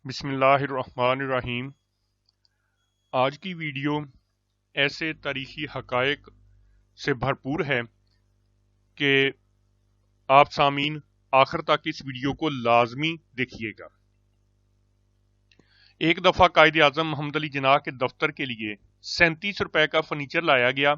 بسم اللہ الرحمن الرحیم۔ آج کی ویڈیو ایسے تاریخی حقائق سے بھرپور ہے کہ آپ سامعین آخر تک اس ویڈیو کو لازمی دیکھیے گا۔ ایک دفعہ قائد اعظم محمد علی جناح کے دفتر کے لیے 37 روپے کا فرنیچر لایا گیا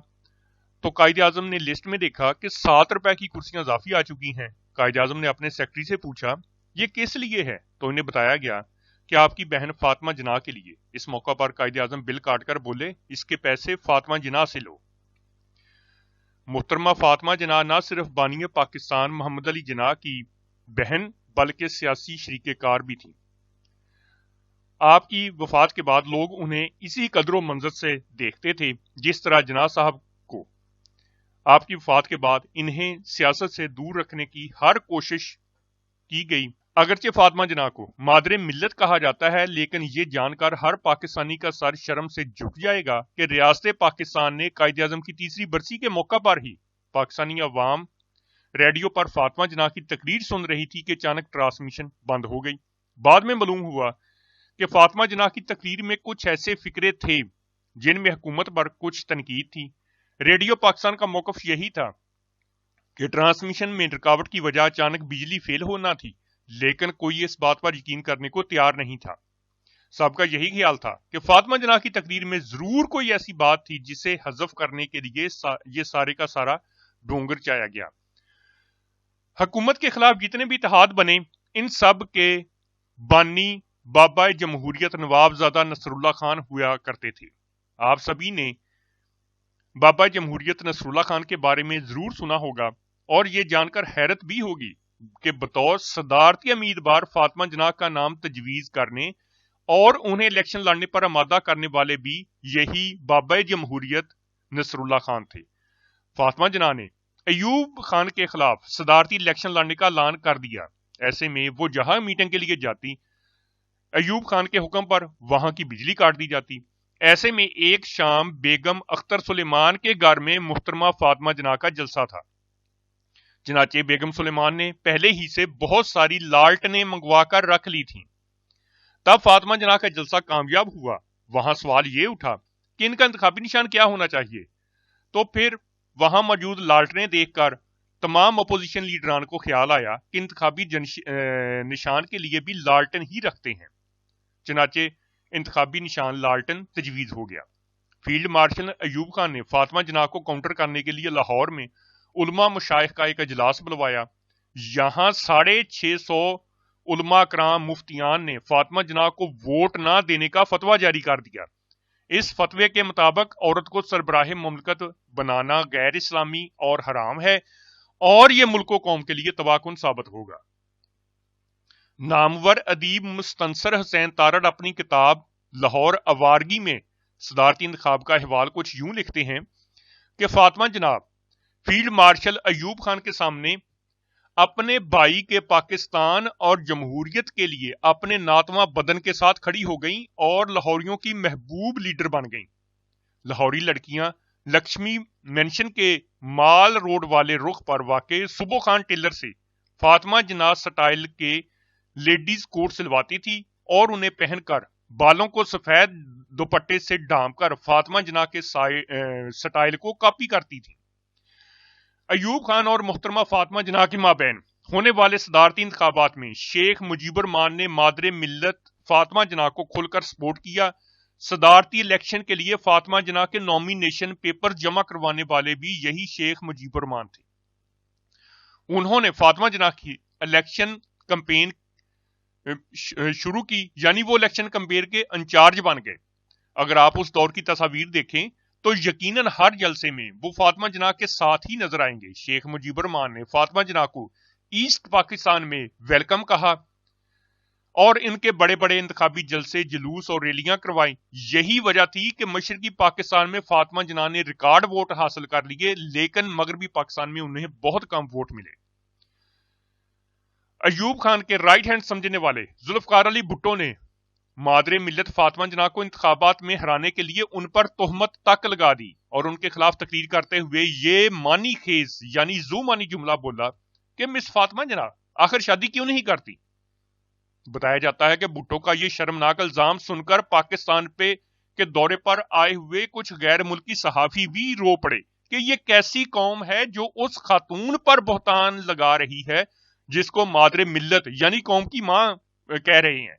تو قائد اعظم نے لسٹ میں دیکھا کہ 7 روپے کی کرسیاں اضافی آ چکی ہیں۔ قائد اعظم نے اپنے سیکرٹری سے پوچھا یہ کس لیے ہے تو انہیں بتایا گیا کہ آپ کی بہن فاطمہ جناح کے لیے۔ اس موقع پر قائد اعظم بل کاٹ کر بولے اس کے پیسے فاطمہ جناح سے لو۔ محترمہ فاطمہ جناح نہ صرف بانی پاکستان محمد علی جناح کی بہن بلکہ سیاسی شریک کار بھی تھی۔ آپ کی وفات کے بعد لوگ انہیں اسی قدر و منزل سے دیکھتے تھے جس طرح جناح صاحب کو آپ کی وفات کے بعد انہیں سیاست سے دور رکھنے کی ہر کوشش کی گئی۔ اگرچہ فاطمہ جناح کو مادر ملت کہا جاتا ہے لیکن یہ جان کر ہر پاکستانی کا سر شرم سے جھک جائے گا کہ ریاست پاکستان نے قائد اعظم کی تیسری برسی کے موقع پر ہی پاکستانی عوام ریڈیو پر فاطمہ جناح کی تقریر سن رہی تھی کہ اچانک ٹرانسمیشن بند ہو گئی۔ بعد میں معلوم ہوا کہ فاطمہ جناح کی تقریر میں کچھ ایسے فقرے تھے جن میں حکومت پر کچھ تنقید تھی۔ ریڈیو پاکستان کا موقف یہی تھا کہ ٹرانسمیشن میں رکاوٹ کی وجہ اچانک بجلی فیل ہونا تھی، لیکن کوئی اس بات پر یقین کرنے کو تیار نہیں تھا۔ سب کا یہی خیال تھا کہ فاطمہ جناح کی تقریر میں ضرور کوئی ایسی بات تھی جسے حذف کرنے کے لیے یہ سارے کا سارا ڈونگر چایا گیا۔ حکومت کے خلاف جتنے بھی اتحاد بنے ان سب کے بانی بابا جمہوریت نواب زادہ نصر اللہ خان ہوا کرتے تھے۔ آپ سبھی نے بابا جمہوریت نصر اللہ خان کے بارے میں ضرور سنا ہوگا اور یہ جان کر حیرت بھی ہوگی کہ بطور صدارتی امیدوار فاطمہ جناح کا نام تجویز کرنے اور انہیں الیکشن لڑنے پر آمادہ کرنے والے بھی یہی بابا جمہوریت نصر اللہ خان تھے۔ فاطمہ جناح نے ایوب خان کے خلاف صدارتی الیکشن لڑنے کا اعلان کر دیا۔ ایسے میں وہ جہاں میٹنگ کے لیے جاتی ایوب خان کے حکم پر وہاں کی بجلی کاٹ دی جاتی۔ ایسے میں ایک شام بیگم اختر سلیمان کے گھر میں محترمہ فاطمہ جناح کا جلسہ تھا۔ چنانچہ بیگم سلیمان نے پہلے ہی سے بہت ساری لالٹنیں منگوا کر رکھ لی تھیں۔ تب فاطمہ جناح کا جلسہ کامیاب ہوا۔ وہاں سوال یہ اٹھا کہ ان کا انتخابی نشان کیا ہونا چاہیے، تو پھر وہاں موجود لالٹنیں دیکھ کر تمام اپوزیشن لیڈران کو خیال آیا کہ انتخابی نشان کے لیے بھی لالٹن ہی رکھتے ہیں۔ چنانچہ انتخابی نشان لالٹن تجویز ہو گیا۔ فیلڈ مارشل ایوب خان نے فاطمہ جناح کو کاؤنٹر کرنے کے لیے لاہور میں علماء مشائخ کا ایک اجلاس بلوایا۔ یہاں 650 علماء کرام مفتیان نے فاطمہ جناح کو ووٹ نہ دینے کا فتویٰ جاری کر دیا۔ اس فتوے کے مطابق عورت کو سربراہ مملکت بنانا غیر اسلامی اور حرام ہے اور یہ ملک و قوم کے لیے تباہ کن ثابت ہوگا۔ نامور ادیب مستنصر حسین تارڑ اپنی کتاب لاہور آوارگی میں صدارتی انتخاب کا احوال کچھ یوں لکھتے ہیں کہ فاطمہ جناح فیلڈ مارشل ایوب خان کے سامنے اپنے بھائی کے پاکستان اور جمہوریت کے لیے اپنے ناتواں بدن کے ساتھ کھڑی ہو گئیں اور لاہوریوں کی محبوب لیڈر بن گئیں۔ لاہوری لڑکیاں لکشمی مینشن کے مال روڈ والے رخ پر واقع صبح خان ٹیلر سے فاطمہ جناح سٹائل کے لیڈیز کوٹ سلواتی تھی اور انہیں پہن کر بالوں کو سفید دوپٹے سے ڈھانپ کر فاطمہ جناح کے سٹائل کو کاپی کرتی تھی۔ ایوب خان اور محترمہ فاطمہ جناح کی مابین ہونے والے صدارتی انتخابات میں شیخ مجیب الرحمان نے مادر ملت فاطمہ جناح کو کھل کر سپورٹ کیا۔ صدارتی الیکشن کے لیے فاطمہ جناح کے نامینیشن پیپر جمع کروانے والے بھی یہی شیخ مجیب الرحمان تھے۔ انہوں نے فاطمہ جناح کی الیکشن کمپین شروع کی، یعنی وہ الیکشن کمپین کے انچارج بن گئے۔ اگر آپ اس دور کی تصاویر دیکھیں تو یقیناً ہر جلسے میں وہ فاطمہ جناح کے ساتھ ہی نظر آئیں گے۔ شیخ مجیب الرحمان نے فاطمہ جناح کو ایسٹ پاکستان میں ویلکم کہا اور ان کے بڑے بڑے انتخابی جلسے، جلوس اور ریلیاں کروائی۔ یہی وجہ تھی کہ مشرقی پاکستان میں فاطمہ جناح نے ریکارڈ ووٹ حاصل کر لیے، لیکن مغربی پاکستان میں انہیں بہت کم ووٹ ملے۔ ایوب خان کے رائٹ ہینڈ سمجھنے والے ذوالفقار علی بھٹو نے مادر ملت فاطمہ جناح کو انتخابات میں ہرانے کے لیے ان پر تہمت تک لگا دی اور ان کے خلاف تقریر کرتے ہوئے یہ معنی خیز یعنی زو معنی جملہ بولا کہ مس فاطمہ جناح آخر شادی کیوں نہیں کرتی، بتایا جاتا ہے کہ بھٹو کا یہ شرمناک الزام سن کر پاکستان کے دورے پر آئے ہوئے کچھ غیر ملکی صحافی بھی رو پڑے کہ یہ کیسی قوم ہے جو اس خاتون پر بہتان لگا رہی ہے جس کو مادر ملت یعنی قوم کی ماں کہہ رہے ہیں.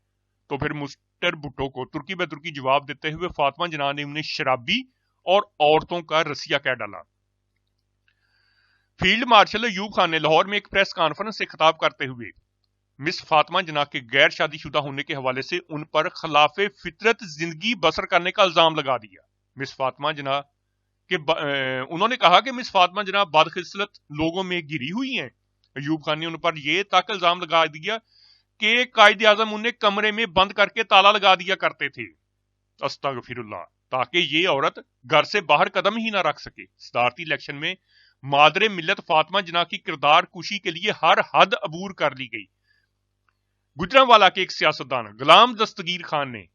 تو پھر مسٹر بھٹو کو ترکی بے ترکی جواب دیتے ہوئے فاطمہ جناح نے انہیں شرابی اور عورتوں کا رسیہ کہہ ڈالا. فیلڈ مارشل ایوب خان نے لاہور میں ایک پریس کانفرنس سے خطاب کرتے ہوئے مس فاطمہ جناح کے غیر شادی شدہ ہونے کے حوالے سے ان پر خلاف فطرت زندگی بسر کرنے کا الزام لگا دیا. مس فاطمہ جناح انہوں نے کہا کہ مس فاطمہ جناح بدخصلت لوگوں میں گری ہوئی ہیں. ایوب خان نے ان پر یہ تک الزام لگا دیا کہ قائد اعظم انہیں کمرے میں بند کر کے تالا لگا دیا کرتے تھے. استغفر اللہ. تاکہ یہ عورت گھر سے باہر قدم ہی نہ رکھ سکے. صدارتی الیکشن میں مادر ملت فاطمہ جناح کی کردار کشی کے لیے ہر حد عبور کر لی گئی. گجرانوالا کے ایک سیاستدان غلام دستگیر خان نے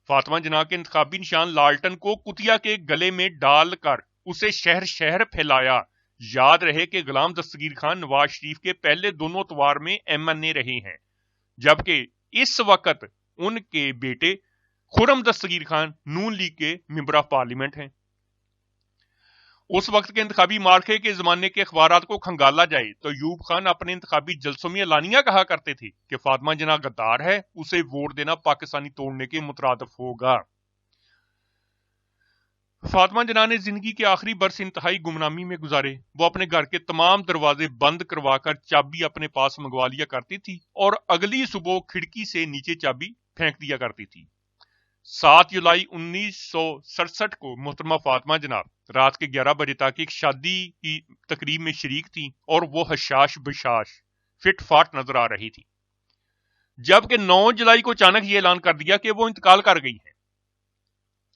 فاطمہ جناح کے انتخابی نشان لالٹن کو کتیا کے گلے میں ڈال کر اسے شہر شہر پھیلایا. یاد رہے کہ غلام دستگیر خان نواز شریف کے پہلے دونوں اتوار میں MNA رہے ہیں جبکہ اس وقت ان کے بیٹے خرم دستگیر خان نون لیگ کے ممبر آف پارلیمنٹ ہیں. اس وقت کے انتخابی مارکے کے زمانے کے اخبارات کو کھنگالا جائے تو ایوب خان اپنے انتخابی جلسوں میں اعلانیہ کہا کرتے تھے کہ فاطمہ جناح غدار ہے, اسے ووٹ دینا پاکستانی توڑنے کے مترادف ہوگا. فاطمہ جناح نے زندگی کے آخری برس انتہائی گمنامی میں گزارے. وہ اپنے گھر کے تمام دروازے بند کروا کر چابی اپنے پاس منگوا لیا کرتی تھی اور اگلی صبح کھڑکی سے نیچے چابی پھینک دیا کرتی تھی. 7 جولائی 1967 کو محترمہ فاطمہ جناح رات کے 11 بجے تک ایک شادی کی تقریب میں شریک تھی اور وہ حشاش بشاش فٹ فاٹ نظر آ رہی تھی جبکہ 9 جولائی کو اچانک یہ اعلان کر دیا کہ وہ انتقال کر گئی ہیں.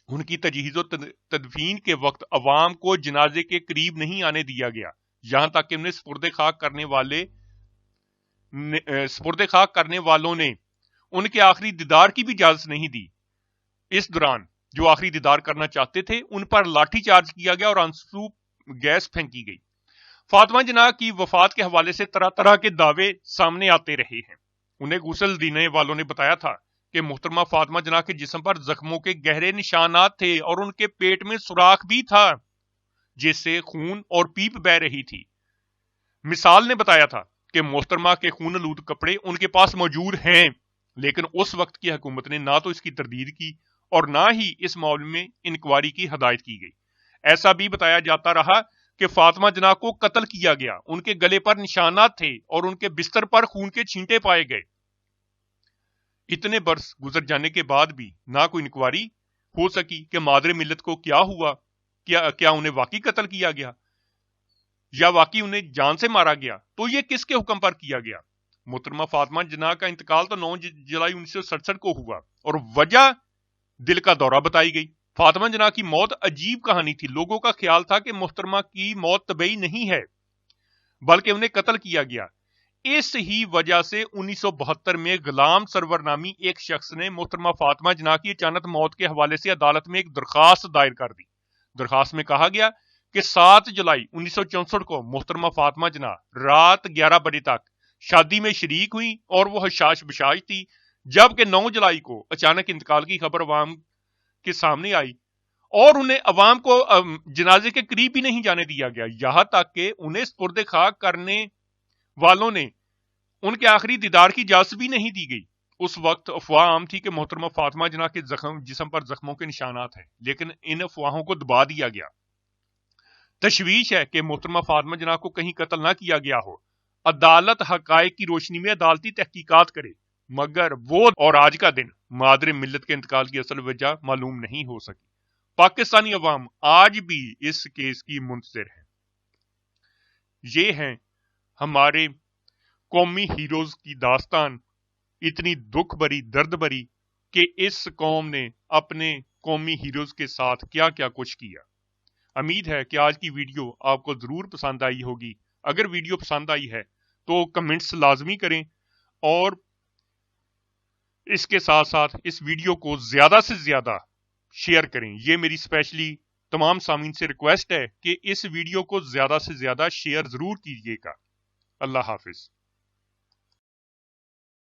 ان کی تجہیز و تدفین کے وقت عوام کو جنازے کے قریب نہیں آنے دیا گیا, یہاں تک کہ انہیں سپرد خاک کرنے والوں نے ان کے آخری دیدار کی بھی اجازت نہیں دی. اس دوران جو آخری دیدار کرنا چاہتے تھے ان پر لاٹھی چارج کیا گیا اور آنسو گیس پھینکی گئی. فاطمہ جناح کی وفات کے حوالے سے طرح طرح کے دعوے سامنے آتے رہے ہیں. انہیں غسل دینے والوں نے بتایا تھا کہ محترمہ فاطمہ جناح کے جسم پر زخموں کے گہرے نشانات تھے اور ان کے پیٹ میں سوراخ بھی تھا جس سے خون اور پیپ بہ رہی تھی. مثال نے بتایا تھا کہ محترمہ کے خون آلود کپڑے ان کے پاس موجود ہیں, لیکن اس وقت کی حکومت نے نہ تو اس کی تردید کی اور نہ ہی اس معاملے میں انکوائری کی ہدایت کی گئی. ایسا بھی بتایا جاتا رہا کہ فاطمہ جناح کو قتل کیا گیا, ان کے گلے پر نشانات تھے اور ان کے بستر پر خون کے چھینٹے پائے گئے. اتنے برس گزر جانے کے بعد بھی نہ کوئی انکوائری ہو سکی کہ مادر ملت کو کیا ہوا, کیا انہیں واقعی قتل کیا گیا یا واقعی انہیں جان سے مارا گیا, تو یہ کس کے حکم پر کیا گیا. محترمہ فاطمہ جناح کا انتقال تو 9 جولائی 1967 کو ہوا اور وجہ دل کا دورہ بتائی گئی. فاطمہ جناح کی موت عجیب کہانی تھی. لوگوں کا خیال تھا کہ محترمہ کی موت طبیعی نہیں ہے بلکہ انہیں قتل کیا گیا. اس ہی وجہ سے 1972 میں غلام سرور نامی ایک شخص نے محترمہ فاطمہ جناح کی اچانک موت کے حوالے سے عدالت میں ایک درخواست دائر کر دی. درخواست میں کہا گیا کہ 7 جولائی 1964 کو محترمہ فاطمہ جناح رات 11 بجے تک شادی میں شریک ہوئی اور وہ حشاش بشاش تھی, جبکہ 9 جولائی کو اچانک انتقال کی خبر عوام کے سامنے آئی اور انہیں عوام کو جنازے کے قریب بھی نہیں جانے دیا گیا, یہاں تک کہ انہیں سپرد خاک کرنے والوں نے ان کے آخری دیدار کی اجازت بھی نہیں دی گئی. اس وقت افواہ عام تھی کہ محترمہ فاطمہ جناح کے جسم پر زخموں کے نشانات ہیں, لیکن ان افواہوں کو دبا دیا گیا. تشویش ہے کہ محترمہ فاطمہ جناح کو کہیں قتل نہ کیا گیا ہو. عدالت حقائق کی روشنی میں عدالتی تحقیقات کرے, مگر وہ اور آج کا دن مادر ملت کے انتقال کی اصل وجہ معلوم نہیں ہو سکی. پاکستانی عوام آج بھی اس کیس کی منتظر ہے. یہ ہیں ہمارے قومی ہیروز کی داستان, اتنی دکھ بری درد بری کہ اس قوم نے اپنے قومی ہیروز کے ساتھ کیا کیا کچھ کیا. امید ہے کہ آج کی ویڈیو آپ کو ضرور پسند آئی ہوگی. اگر ویڈیو پسند آئی ہے تو کمنٹس لازمی کریں اور اس کے ساتھ ساتھ اس ویڈیو کو زیادہ سے زیادہ شیئر کریں. یہ میری اسپیشلی تمام سامعین سے ریکویسٹ ہے کہ اس ویڈیو کو زیادہ سے زیادہ شیئر ضرور کیجیے گا. اللہ حافظ.